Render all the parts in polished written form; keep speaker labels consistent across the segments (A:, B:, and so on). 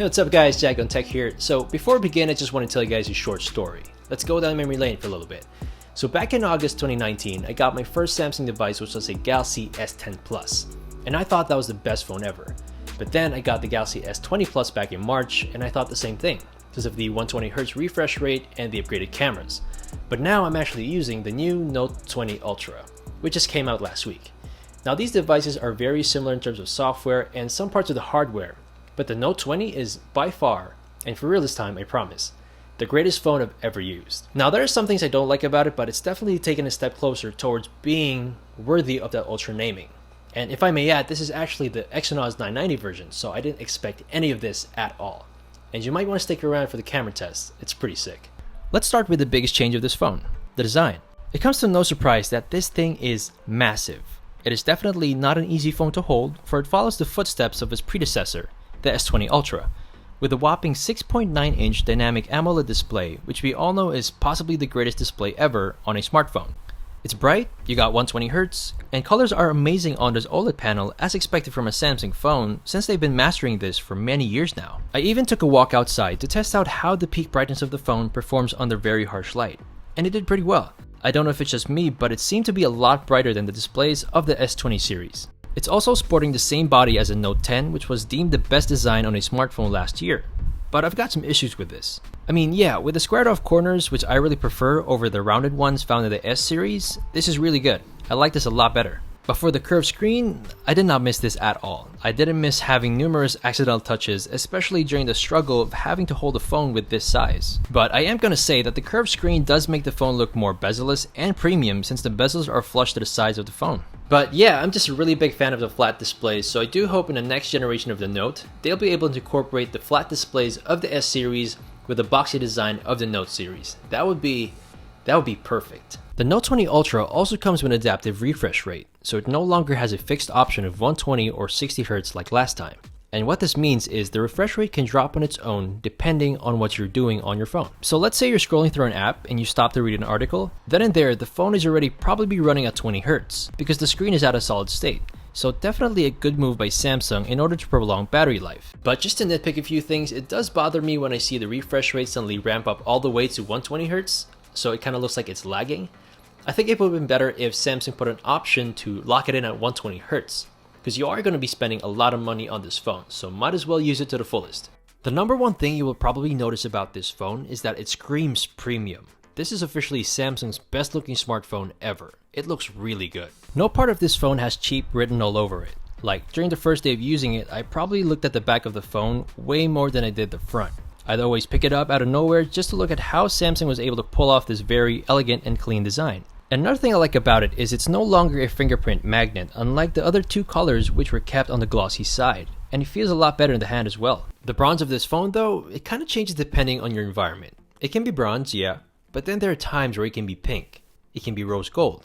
A: Hey, what's up guys, Jack on Tech here. So before we begin, I just want to tell you guys a short story. Let's go down memory lane for a little bit. So back in August 2019, I got my first Samsung device, which was a Galaxy S10 Plus. And I thought that was the best phone ever. But then I got the Galaxy S20 Plus back in March, and I thought the same thing, because of the 120Hz refresh rate and the upgraded cameras. But now I'm actually using the new Note 20 Ultra, which just came out last week. Now these devices are very similar in terms of software and some parts of the hardware, but the Note 20 is by far, and for real this time I promise, the greatest phone I've ever used. Now there are some things I don't like about it, but it's definitely taken a step closer towards being worthy of that Ultra naming. And if I may add, this is actually the Exynos 990 version, so I didn't expect any of this at all. And you might want to stick around for the camera test, it's pretty sick. Let's start with the biggest change of this phone, the design. It comes to no surprise that this thing is massive. It is definitely not an easy phone to hold, for it follows the footsteps of its predecessor, the S20 Ultra, with a whopping 6.9-inch dynamic AMOLED display, which we all know is possibly the greatest display ever on a smartphone. It's bright, you got 120Hz, and colors are amazing on this OLED panel as expected from a Samsung phone since they've been mastering this for many years now. I even took a walk outside to test out how the peak brightness of the phone performs under very harsh light, and it did pretty well. I don't know if it's just me, but it seemed to be a lot brighter than the displays of the S20 series. It's also sporting the same body as a Note 10, which was deemed the best design on a smartphone last year. But I've got some issues with this. I mean, yeah, with the squared off corners, which I really prefer over the rounded ones found in the S series, this is really good. I like this a lot better. But for the curved screen, I did not miss this at all. I didn't miss having numerous accidental touches, especially during the struggle of having to hold a phone with this size. But I am gonna say that the curved screen does make the phone look more bezel-less and premium since the bezels are flush to the sides of the phone. But yeah, I'm just a really big fan of the flat displays, so I do hope in the next generation of the Note, they'll be able to incorporate the flat displays of the S series with the boxy design of the Note series. That would be perfect. The Note 20 Ultra also comes with an adaptive refresh rate, so it no longer has a fixed option of 120 or 60Hz like last time. And what this means is the refresh rate can drop on its own depending on what you're doing on your phone. So let's say you're scrolling through an app and you stop to read an article, then and there the phone is already probably running at 20Hz because the screen is at a solid state. So definitely a good move by Samsung in order to prolong battery life. But just to nitpick a few things, it does bother me when I see the refresh rate suddenly ramp up all the way to 120Hz, so it kind of looks like it's lagging. I think it would have been better if Samsung put an option to lock it in at 120Hz, because you are going to be spending a lot of money on this phone, so might as well use it to the fullest. The number one thing you will probably notice about this phone is that it screams premium. This is officially Samsung's best looking smartphone ever. It looks really good. No part of this phone has cheap written all over it. Like, during the first day of using it, I probably looked at the back of the phone way more than I did the front. I'd always pick it up out of nowhere just to look at how Samsung was able to pull off this very elegant and clean design. And another thing I like about it is it's no longer a fingerprint magnet, unlike the other two colors which were kept on the glossy side, and it feels a lot better in the hand as well. The bronze of this phone though, it kind of changes depending on your environment. It can be bronze, yeah, but then there are times where it can be pink, it can be rose gold,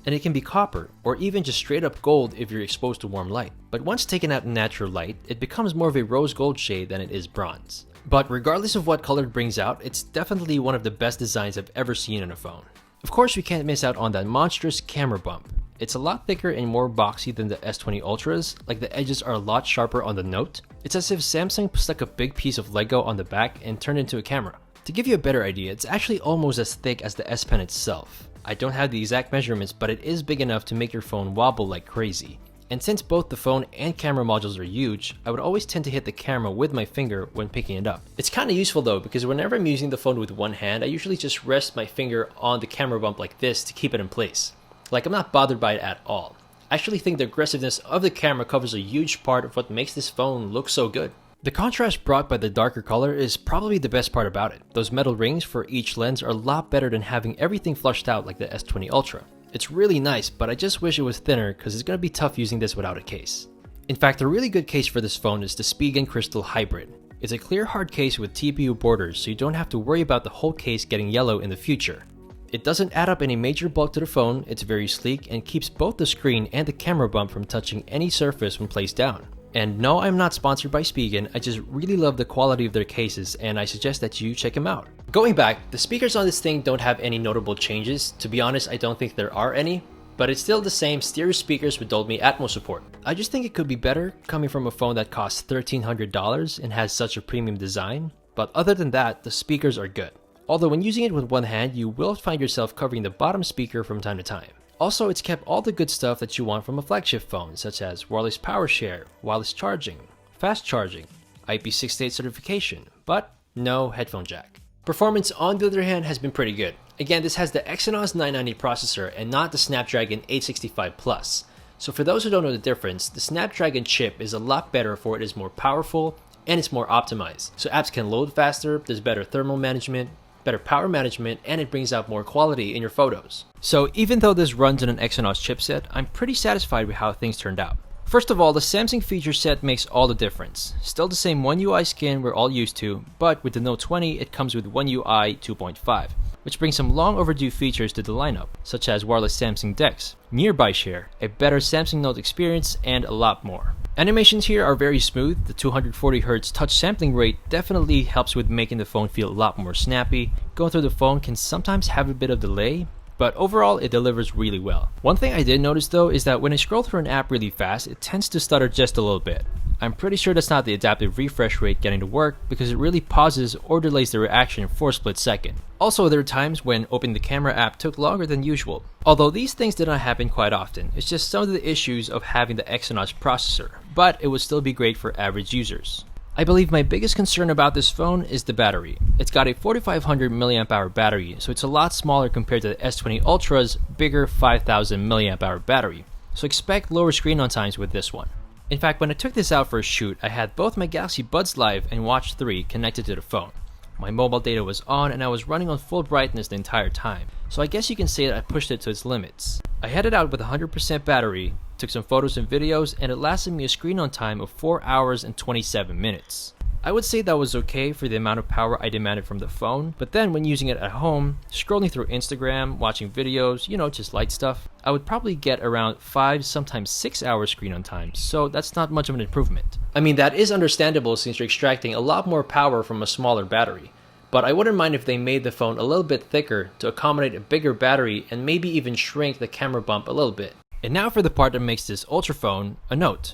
A: and it can be copper, or even just straight up gold if you're exposed to warm light. But once taken out in natural light, it becomes more of a rose gold shade than it is bronze. But regardless of what color it brings out, it's definitely one of the best designs I've ever seen in a phone. Of course, we can't miss out on that monstrous camera bump. It's a lot thicker and more boxy than the S20 Ultras, like the edges are a lot sharper on the Note. It's as if Samsung stuck a big piece of Lego on the back and turned it into a camera. To give you a better idea, it's actually almost as thick as the S Pen itself. I don't have the exact measurements, but it is big enough to make your phone wobble like crazy. And since both the phone and camera modules are huge, I would always tend to hit the camera with my finger when picking it up. It's kind of useful though, because whenever I'm using the phone with one hand, I usually just rest my finger on the camera bump like this to keep it in place. Like, I'm not bothered by it at all. I actually think the aggressiveness of the camera covers a huge part of what makes this phone look so good. The contrast brought by the darker color is probably the best part about it. Those metal rings for each lens are a lot better than having everything flushed out like the S20 Ultra. It's really nice, but I just wish it was thinner because it's going to be tough using this without a case. In fact, a really good case for this phone is the Spigen Crystal Hybrid. It's a clear hard case with TPU borders, so you don't have to worry about the whole case getting yellow in the future. It doesn't add up any major bulk to the phone, it's very sleek and keeps both the screen and the camera bump from touching any surface when placed down. And no, I'm not sponsored by Spigen, I just really love the quality of their cases and I suggest that you check them out. Going back, the speakers on this thing don't have any notable changes. To be honest, I don't think there are any. but it's still the same stereo speakers with Dolby Atmos support. I just think it could be better coming from a phone that costs $1,300 and has such a premium design, but other than that, the speakers are good. Although when using it with one hand, you will find yourself covering the bottom speaker from time to time. Also, it's kept all the good stuff that you want from a flagship phone, such as wireless power share, wireless charging, fast charging, IP68 certification, but no headphone jack. Performance, on the other hand, has been pretty good. Again, this has the Exynos 990 processor and not the Snapdragon 865 Plus. So for those who don't know the difference, the Snapdragon chip is a lot better for it is more powerful and it's more optimized. So apps can load faster, there's better thermal management, better power management, and it brings out more quality in your photos. So even though this runs on an Exynos chipset, I'm pretty satisfied with how things turned out. First of all, the Samsung feature set makes all the difference. Still the same One UI skin we're all used to, but with the Note 20 it comes with One UI 2.5, which brings some long overdue features to the lineup, such as wireless Samsung DeX, nearby share, a better Samsung Note experience, and a lot more. Animations here are very smooth. The 240Hz touch sampling rate definitely helps with making the phone feel a lot more snappy. Going through the phone can sometimes have a bit of delay, but overall it delivers really well. One thing I did notice though is that when I scroll through an app really fast, it tends to stutter just a little bit. I'm pretty sure that's not the adaptive refresh rate getting to work because it really pauses or delays the reaction for a split second. Also, there are times when opening the camera app took longer than usual. Although these things did not happen quite often, it's just some of the issues of having the Exynos processor, but it would still be great for average users. I believe my biggest concern about this phone is the battery. It's got a 4500 mAh battery, so it's a lot smaller compared to the S20 Ultra's bigger 5000 mAh battery, so expect lower screen on times with this one. In fact, when I took this out for a shoot, I had both my Galaxy Buds Live and Watch 3 connected to the phone. My mobile data was on and I was running on full brightness the entire time, so I guess you can say that I pushed it to its limits. I headed out with 100% battery, took some photos and videos, and it lasted me a screen on time of 4 hours and 27 minutes. I would say that was okay for the amount of power I demanded from the phone, but then when using it at home, scrolling through Instagram, watching videos, just light stuff, I would probably get around 5, sometimes 6 hours screen on time, so that's not much of an improvement. I mean, that is understandable since you're extracting a lot more power from a smaller battery, but I wouldn't mind if they made the phone a little bit thicker to accommodate a bigger battery and maybe even shrink the camera bump a little bit. And now for the part that makes this Ultra phone a Note,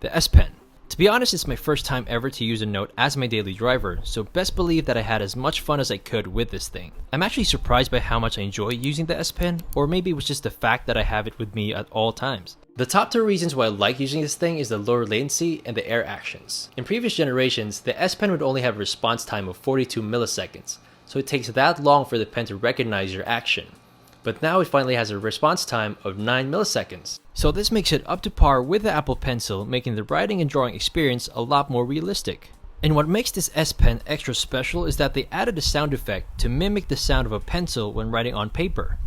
A: the S Pen. To be honest, it's my first time ever to use a Note as my daily driver, so best believe that I had as much fun as I could with this thing. I'm actually surprised by how much I enjoy using the S Pen, or maybe it was just the fact that I have it with me at all times. The top 2 reasons why I like using this thing is the lower latency and the air actions. In previous generations, the S Pen would only have a response time of 42 milliseconds, so it takes that long for the pen to recognize your action. But now it finally has a response time of 9 milliseconds. So this makes it up to par with the Apple Pencil, making the writing and drawing experience a lot more realistic. And what makes this S Pen extra special is that they added a sound effect to mimic the sound of a pencil when writing on paper.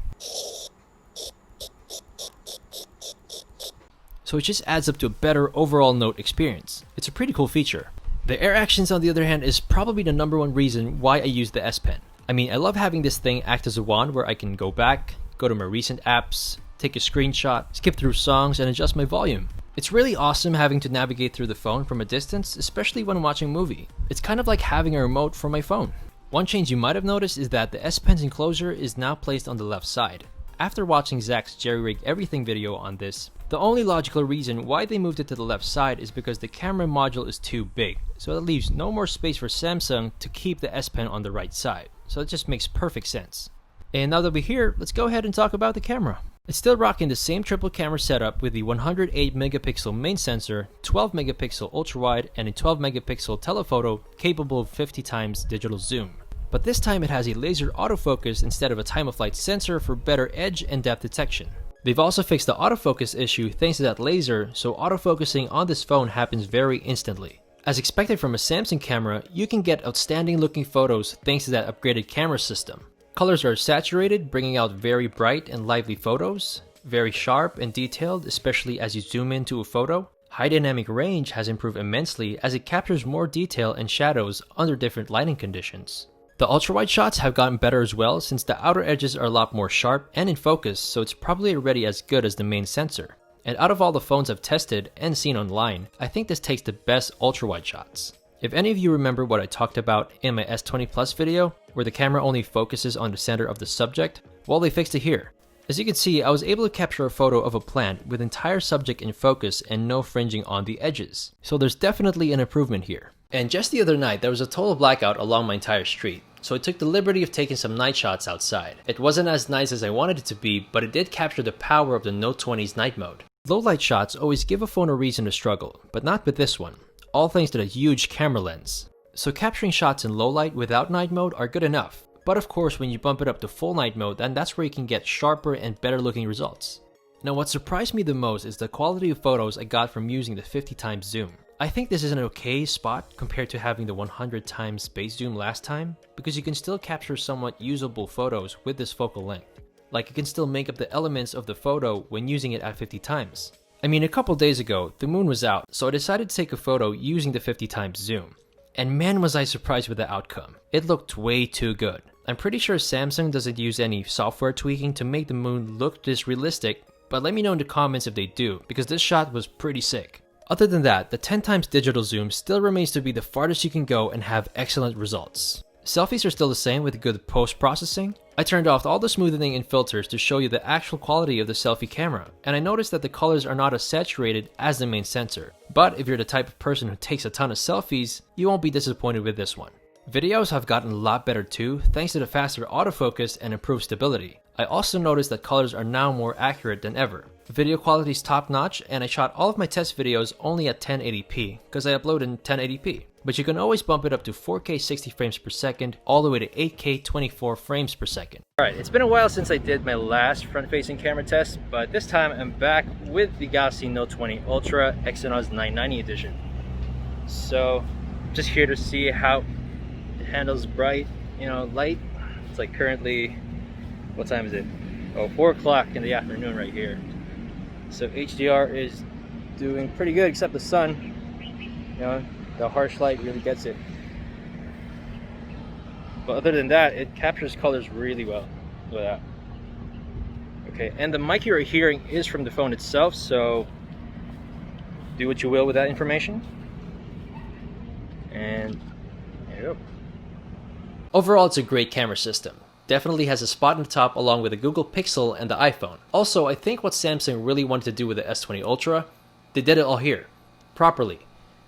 A: So it just adds up to a better overall Note experience. It's a pretty cool feature. The air actions, on the other hand, is probably the #1 reason why I use the S Pen. I mean, I love having this thing act as a wand where I can go back, go to my recent apps, take a screenshot, skip through songs, and adjust my volume. It's really awesome having to navigate through the phone from a distance, especially when watching a movie. It's kind of like having a remote for my phone. One change you might have noticed is that the S Pen's enclosure is now placed on the left side. After watching Zach's Jerry-Rig Everything video on this, the only logical reason why they moved it to the left side is because the camera module is too big, so that leaves no more space for Samsung to keep the S Pen on the right side. So it just makes perfect sense. And now that we're here, let's go ahead and talk about the camera. It's still rocking the same triple camera setup with the 108 megapixel main sensor, 12 megapixel ultra wide, and a 12 megapixel telephoto capable of 50 times digital zoom. But this time it has a laser autofocus instead of a time-of-flight sensor for better edge and depth detection. They've also fixed the autofocus issue thanks to that laser, so autofocusing on this phone happens very instantly. As expected from a Samsung camera, you can get outstanding looking photos thanks to that upgraded camera system. Colors are saturated, bringing out very bright and lively photos, very sharp and detailed, especially as you zoom into a photo. High dynamic range has improved immensely as it captures more detail and shadows under different lighting conditions. The ultra-wide shots have gotten better as well since the outer edges are a lot more sharp and in focus, so it's probably already as good as the main sensor. And out of all the phones I've tested and seen online, I think this takes the best ultra-wide shots. If any of you remember what I talked about in my S20 Plus video, where the camera only focuses on the center of the subject, well, they fixed it here. As you can see, I was able to capture a photo of a plant with entire subject in focus and no fringing on the edges. So there's definitely an improvement here. And just the other night, there was a total blackout along my entire street. So I took the liberty of taking some night shots outside. It wasn't as nice as I wanted it to be, but it did capture the power of the Note 20's night mode. Low light shots always give a phone a reason to struggle, but not with this one. All thanks to the huge camera lens. So capturing shots in low light without night mode are good enough. But of course, when you bump it up to full night mode, then that's where you can get sharper and better looking results. Now what surprised me the most is the quality of photos I got from using the 50x zoom. I think this is an okay spot compared to having the 100x base zoom last time, because you can still capture somewhat usable photos with this focal length. Like you can still make up the elements of the photo when using it at 50x. I mean, a couple days ago, the moon was out, so I decided to take a photo using the 50x zoom. And man was I surprised with the outcome. It looked way too good. I'm pretty sure Samsung doesn't use any software tweaking to make the moon look this realistic, but let me know in the comments if they do, because this shot was pretty sick. Other than that, the 10x digital zoom still remains to be the farthest you can go and have excellent results. Selfies are still the same with good post-processing. I turned off all the smoothing and filters to show you the actual quality of the selfie camera, and I noticed that the colors are not as saturated as the main sensor. But if you're the type of person who takes a ton of selfies, you won't be disappointed with this one. Videos have gotten a lot better too, thanks to the faster autofocus and improved stability. I also noticed that colors are now more accurate than ever. Video quality is top notch, and I shot all of my test videos only at 1080p, because I upload in 1080p. But you can always bump it up to 4K 60 frames per second, all the way to 8K 24 frames per second. Alright, it's been a while since I did my last front-facing camera test, but this time I'm back with the Galaxy Note 20 Ultra Exynos 990 edition. So, just here to see how it handles bright, light. It's like currently, what time is it? Oh, 4 o'clock in the afternoon right here. So HDR is doing pretty good, except the sun. The harsh light really gets it. But other than that, it captures colors really well with that. Okay, and the mic you're hearing is from the phone itself, so do what you will with that information. And there you go. Overall, it's a great camera system. Definitely has a spot on the top along with the Google Pixel and the iPhone. Also, I think what Samsung really wanted to do with the S20 Ultra, they did it all here, properly,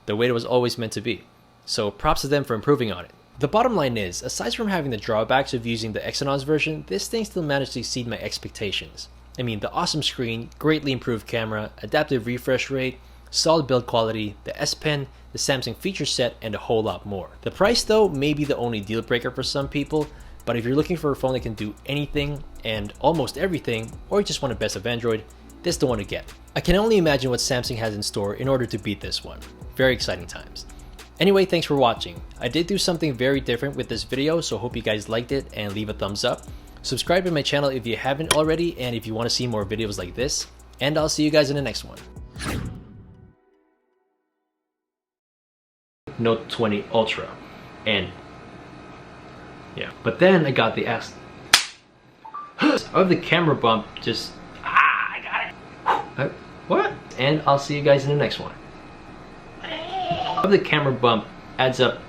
A: the way it was always meant to be. So props to them for improving on it. The bottom line is, aside from having the drawbacks of using the Exynos version, this thing still managed to exceed my expectations. I mean, the awesome screen, greatly improved camera, adaptive refresh rate, solid build quality, the S Pen, the Samsung feature set, and a whole lot more. The price though may be the only deal breaker for some people, but if you're looking for a phone that can do anything and almost everything, or you just want the best of Android, this is the one to get. I can only imagine what Samsung has in store in order to beat this one. Very exciting times. Anyway, thanks for watching. I did do something very different with this video, so hope you guys liked it and leave a thumbs up. Subscribe to my channel if you haven't already, and if you want to see more videos like this, and I'll see you guys in the next one. Note 20 Ultra, and yeah, but then I got the S of the camera bump. Just I got it. What? And I'll see you guys in the next one. Of the camera bump adds up